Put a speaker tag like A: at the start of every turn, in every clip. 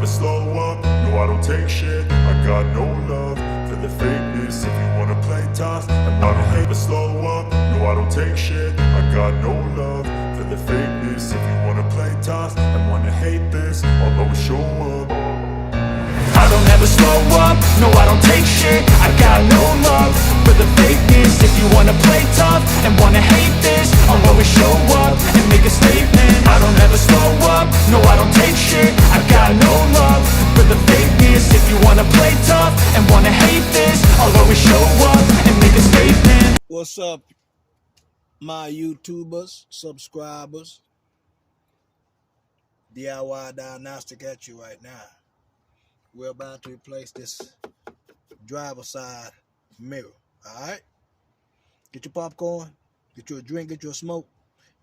A: never slow up, no I don't take shit. I got no love for the fakeness. If you wanna play tough and wanna hate, but slow up, no I don't take shit. I got no love for the fakeness. If you wanna play tough and wanna hate this, I'll always show up. I don't ever slow up, no I don't take shit. I got no love for the fakeness. If you wanna play tough and wanna hate this, I'll always show up and make a statement. I don't ever slow up, no I don't take shit. I got no love for the fakeness. If you wanna play tough and wanna hate this, I'll always show up and make a statement.
B: What's up, my YouTubers, subscribers? DIY Diagnostic at you right now. We're about to replace this driver's side mirror. Alright? Get your popcorn, get you a drink, get you a smoke,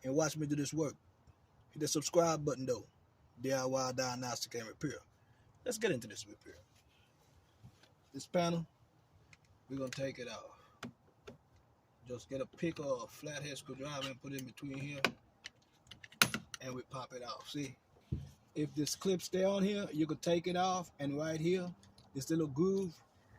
B: and watch me do this work. Hit the subscribe button though. DIY Diagnostic and Repair. Let's get into this repair. This panel, we're going to take it off. Just get a pick or a flathead screwdriver and put it in between here, and we pop it off. See? If this clip stay on here, you could take it off, and right here, this little groove,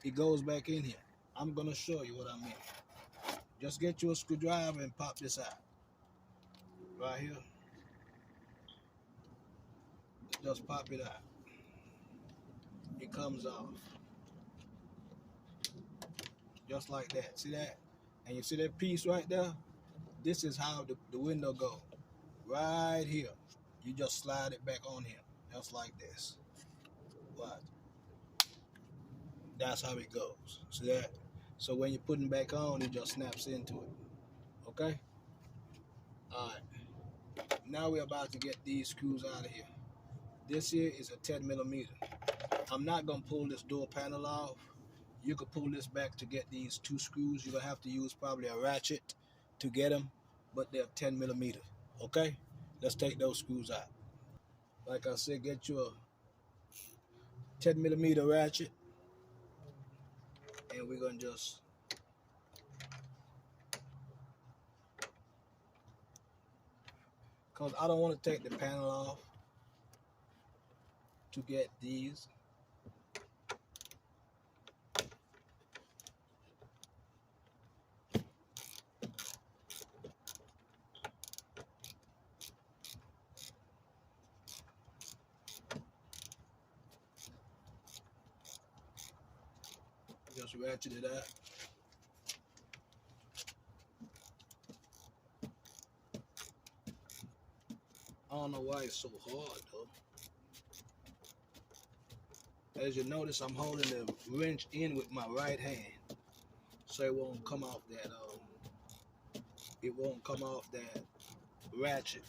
B: it goes back in here. I'm gonna show you what I mean. Just get you a screwdriver and pop this out. Right here. Just pop it out. It comes off. Just like that. See that? And you see that piece right there? This is how the window goes. Right here. You just slide it back on here, just like this. Watch. That's how it goes. See that? So when you're putting back on, it just snaps into it. Okay? Alright. Now we're about to get these screws out of here. This here is a 10 millimeter. I'm not going to pull this door panel off. You could pull this back to get these two screws. You're going to have to use probably a ratchet to get them, but they're 10 millimeter. Okay? Let's take those screws out. Like I said, get you a 10 millimeter ratchet, and we're gonna just because I don't want to take the panel off to get these. Just ratchet it out. I don't know why it's so hard though. As you notice, I'm holding the wrench in with my right hand, so it won't come off that. It won't come off that ratchet.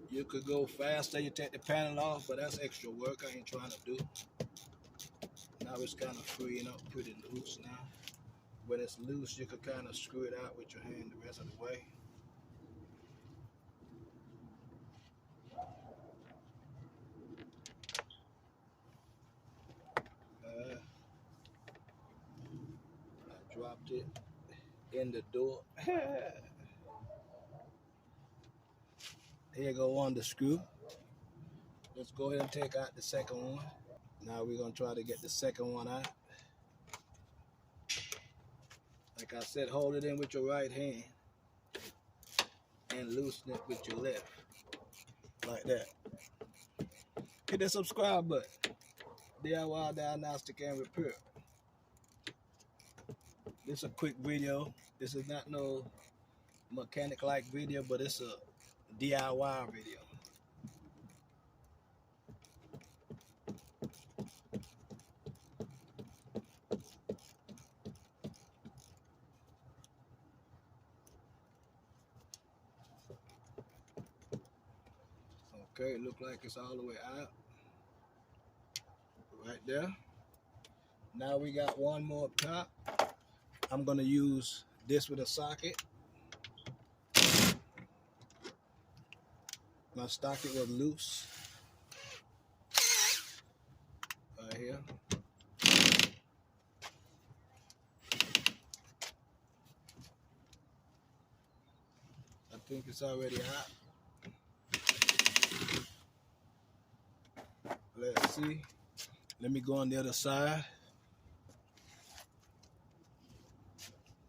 B: You could go faster, you take the panel off, but that's extra work I ain't trying to do. Now it's kind of freeing up pretty loose now. When it's loose, you could kind of screw it out with your hand the rest of the way. I dropped it in the door. Here go on the screw. Let's go ahead and take out the second one. Now we're going to try to get the second one out. Like I said, hold it in with your right hand and loosen it with your left. Like that. Hit that subscribe button. DIY Diagnostic and Repair. This is a quick video. This is not no mechanic-like video, but it's a DIY video. Okay, it looks like it's all the way out. Right there. Now we got one more up top. I'm gonna use this with a socket. My socket was loose. Right here. think it's already hot. Let's see. Let me go on the other side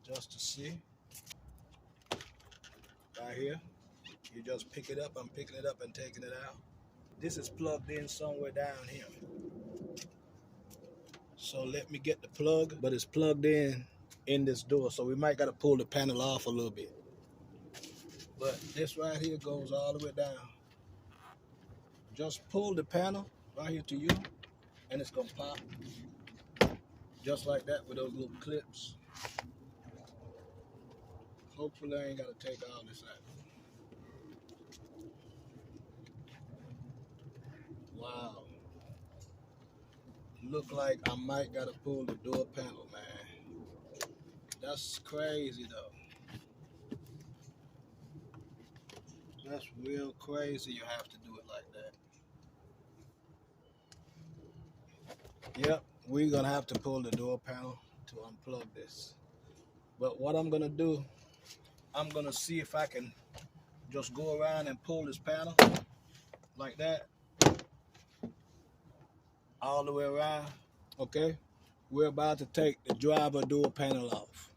B: just to see. Right here. You just pick it up. I'm picking it up and taking it out. This is plugged in somewhere down here. So let me get the plug, but it's plugged in this door. So we might got to pull the panel off a little bit. But this right here goes all the way down. Just pull the panel right here to you, and it's gonna pop. Just like that with those little clips. Hopefully I ain't gotta take all this out. Wow. Look like I might gotta pull the door panel, man. That's crazy though. That's real crazy you have to do it like that. Yep, we're gonna have to pull the door panel to unplug this. But what I'm gonna do, I'm gonna see if I can just go around and pull this panel like that. All the way around. Okay, we're about to take the driver door panel off.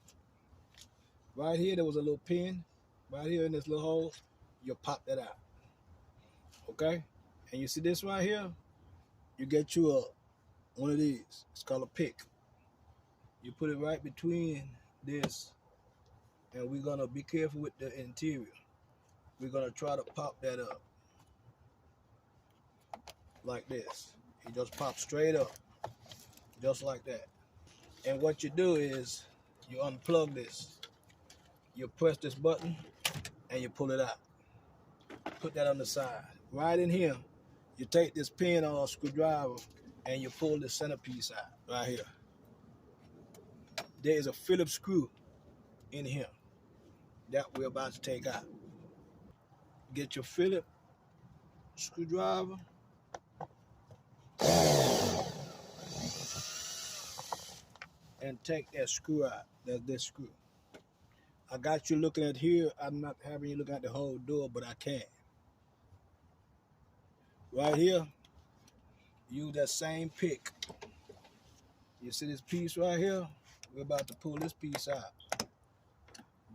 B: Right here, there was a little pin. Right here in this little hole, you pop that out. Okay, and you see this right here? You get you one of these. It's called a pick. You put it right between this, and we're gonna be careful with the interior. We're gonna try to pop that up like this. You just pop straight up, just like that. And what you do is you unplug this. You press this button and you pull it out. Put that on the side. Right in here, you take this pin or screwdriver and you pull the centerpiece out right here. There is a Phillips screw in here that we're about to take out. Get your Phillips screwdriver. And take that screw out. That's this screw. I got you looking at here. I'm not having you look at the whole door, but I can. Right here, use that same pick. You see this piece right here? We're about to pull this piece out.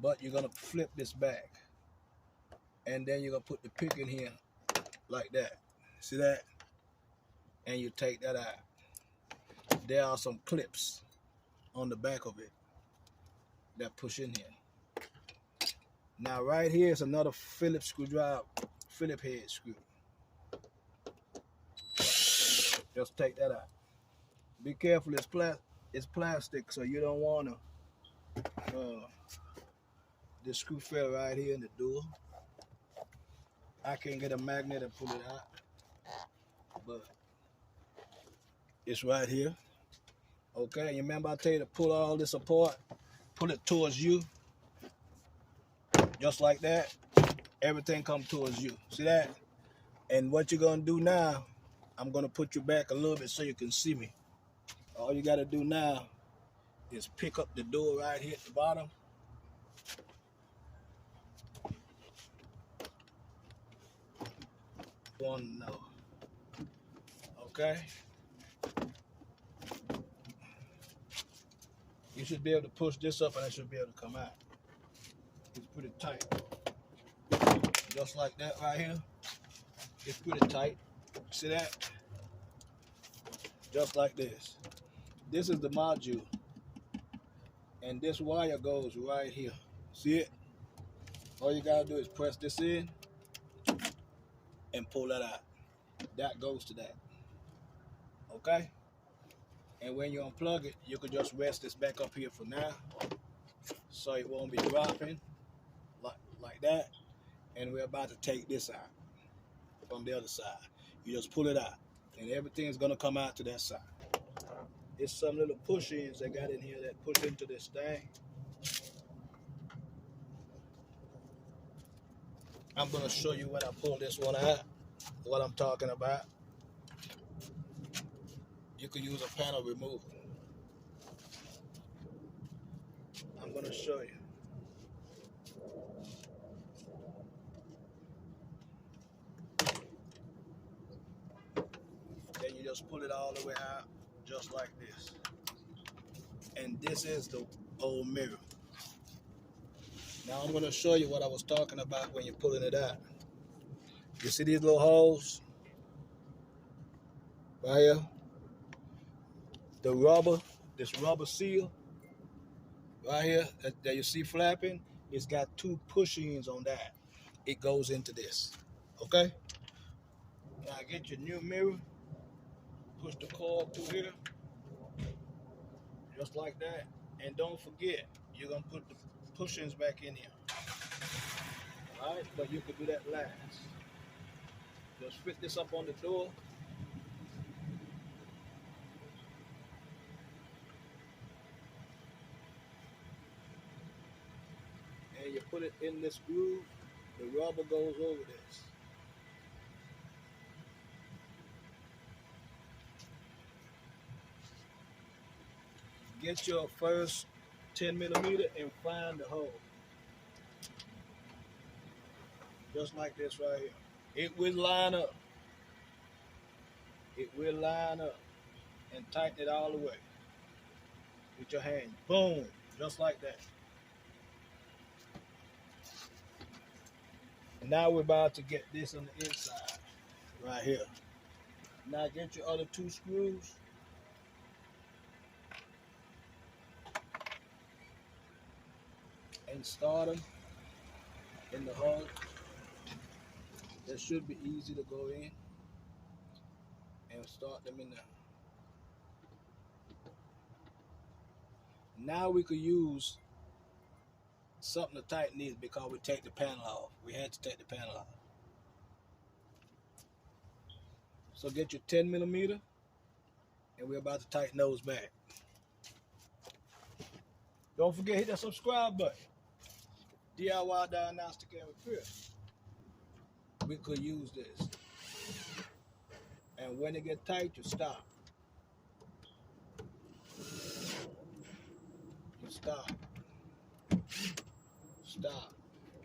B: But you're gonna flip this back. And then you're gonna put the pick in here like that. See that? And you take that out. There are some clips on the back of it that push in here. Now right here is another Phillips screwdriver, Phillips head screw. Just take that out. Be careful, it's plastic, so you don't want to. This screw fell right here in the door. I can get a magnet and pull it out, but it's right here. Okay, you remember I tell you to pull all this apart, pull it towards you, just like that. Everything comes towards you. See that? And what you're gonna do now, I'm gonna put you back a little bit so you can see me. All you gotta do now is pick up the door right here at the bottom. One no. Okay. You should be able to push this up and it should be able to come out. It's pretty tight. Just like that right here. It's pretty tight. See that? Just like this. This is the module. And this wire goes right here. See it? All you gotta do is press this in and pull that out. That goes to that. Okay? And when you unplug it, you can just rest this back up here for now, so it won't be dropping like that. And we're about to take this out from the other side. You just pull it out, and everything's gonna come out to that side. It's some little push-ins they got in here that push into this thing. I'm gonna show you when I pull this one out, what I'm talking about. You can use a panel remover. I'm gonna show you. just pull it all the way out, just like this. And this is the old mirror. Now I'm gonna show you what I was talking about when you're pulling it out. You see these little holes right here? The rubber, this rubber seal right here that you see flapping, it's got two push-ins on that. It goes into this, okay? Now get your new mirror, push the cord through here, just like that. And don't forget, you're gonna put the push-ins back in here. All right, but you can do that last. Just fit this up on the door. And you put it in this groove, the rubber goes over this. Get your first 10 millimeter and find the hole. Just like this right here. It will line up. It will line up. And tighten it all the way. With your hand. Boom. Just like that. And now we're about to get this on the inside. Right here. Now get your other two screws. And start them in the hole. That should be easy to go in. And start them in there. Now we could use something to tighten these because we take the panel off. We had to take the panel off. So get your 10 millimeter and we're about to tighten those back. Don't forget, hit that subscribe button. DIY Diagnostic and Repair. We could use this. And when it get tight, you stop. You stop. Stop.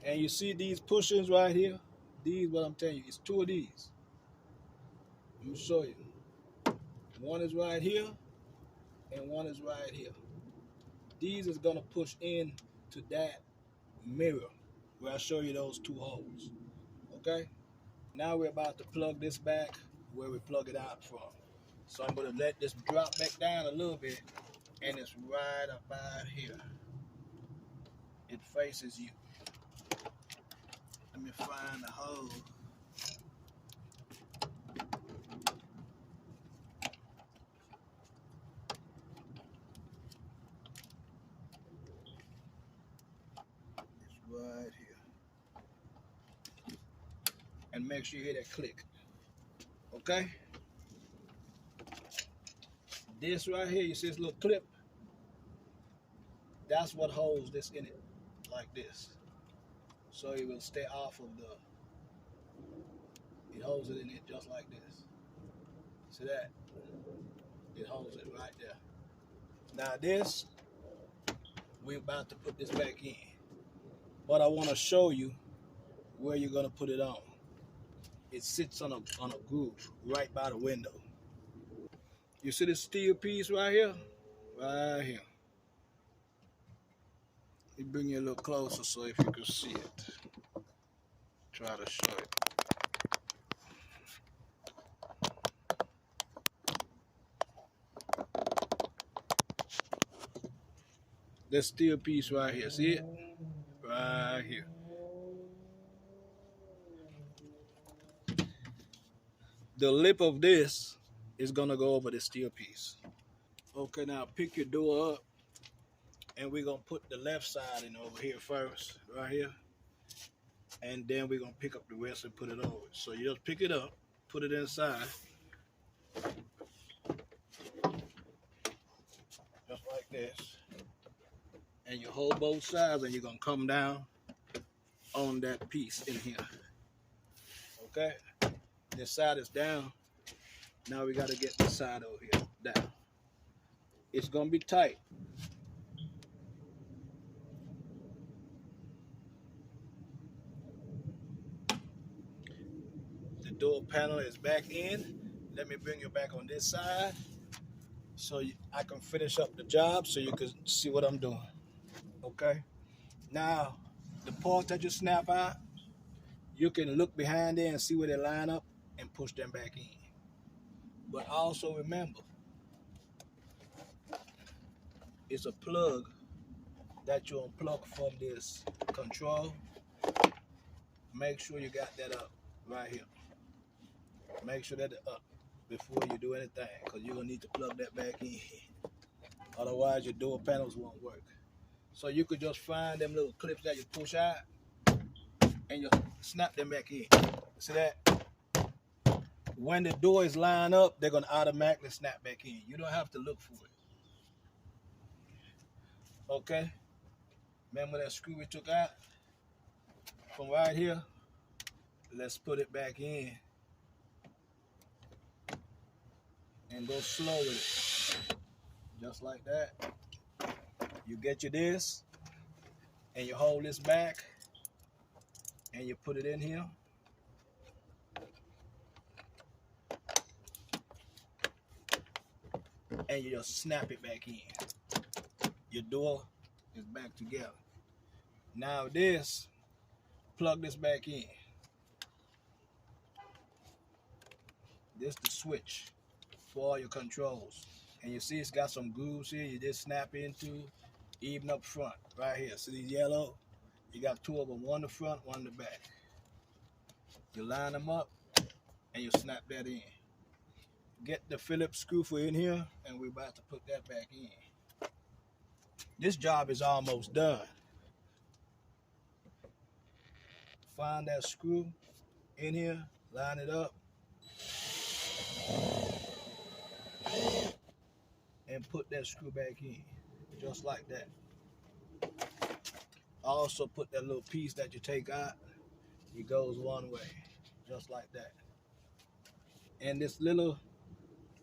B: And you see these push-ins right here? These, what I'm telling you, it's two of these. Let me show you. One is right here, and one is right here. These is gonna push in to that mirror where I show you those two holes. Okay? Now we're about to plug this back where we plug it out from. So I'm gonna let this drop back down a little bit, and it's right about here. It faces you. Let me find the hole. Right here. And make sure you hear that click. Okay? This right here, you see this little clip? That's what holds this in it, like this. So it will stay off of it holds it in it just like this. See that? It holds it right there. Now this, we're about to put this back in. But I want to show you where you're gonna put it on. It sits on a groove right by the window. You see this steel piece right here? Right here. Let me bring you a little closer so if you can see it. Try to show it. This steel piece right here, see it? Right here. The lip of this is gonna go over the steel piece. Okay, now pick your door up and we're gonna put the left side in over here first, right here. And then we're gonna pick up the rest and put it over. So you just pick it up, put it inside. Just like this. And you hold both sides and you're gonna come down on that piece in here. Okay? This side is down. Now we gotta get this side over here down. It's gonna be tight. The door panel is back in. let me bring you back on this side so I can finish up the job so you can see what I'm doing. Okay? Now, the parts that you snap out, you can look behind there and see where they line up and push them back in. But also remember, it's a plug that you unplug from this control. Make sure you got that up right here. Make sure that it's up before you do anything, because you're going to need to plug that back in. Otherwise, your door panels won't work. So you could just find them little clips that you push out and you snap them back in. See that? When the door is lined up, they're going to automatically snap back in. You don't have to look for it. Okay? Remember that screw we took out from right here? Let's put it back in and go slow with it. Just like that. You get you this and you hold this back and you put it in here. And you just snap it back in. Your door is back together. Now this, plug this back in. This is the switch for all your controls. And you see it's got some grooves here you just snap into, even up front, right here. See these yellow? You got two of them, one in the front, one in the back. You line them up and you snap that in. Get the Phillips screw for in here and we're about to put that back in. This job is almost done. Find that screw in here, line it up, and put that screw back in, just like that. Also put that little piece that you take out, it goes one way, just like that. And this little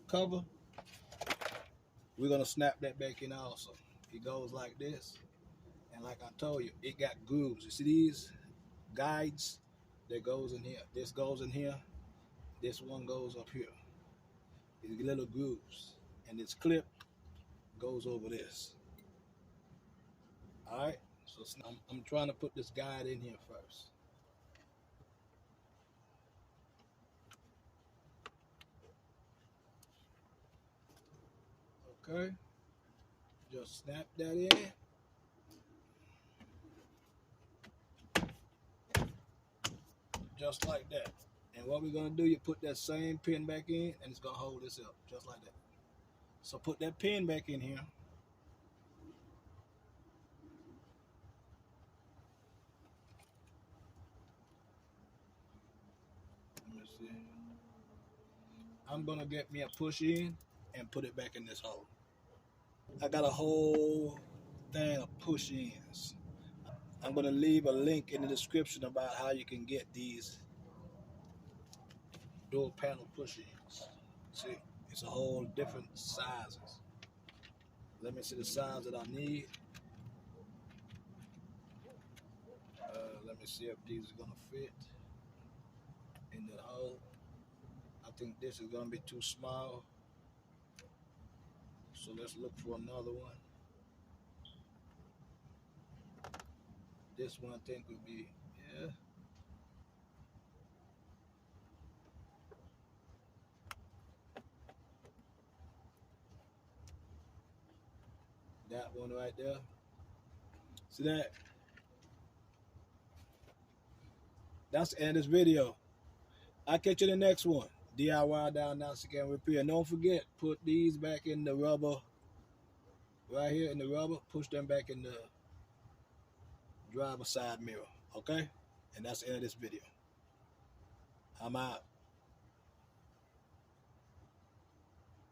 B: cover, we're gonna snap that back in also. It goes like this, and like I told you, it got grooves. You see these guides that goes in here? This goes in here, this one goes up here. These little grooves, and this clip goes over this. All right, so I'm trying to put this guide in here first. Okay, just snap that in. Just like that. And what we're gonna do, you put that same pin back in and it's gonna hold this up, just like that. So put that pin back in here. Let me see. I'm gonna get me a push in and put it back in this hole. I got a whole thing of push ins. I'm gonna leave a link in the description about how you can get these door panel push ins. See, it's a whole different sizes. Let me see the size that I need. Let me see if these are gonna fit in that hole. I think this is gonna be too small. So let's look for another one. This one I think would be, yeah. That one right there. See that? That's the end of this video. I'll catch you in the next one. DIY diagnostic and repair. And don't forget, put these back in the rubber. Right here in the rubber. Push them back in the driver's side mirror. Okay? And that's the end of this video. I'm out.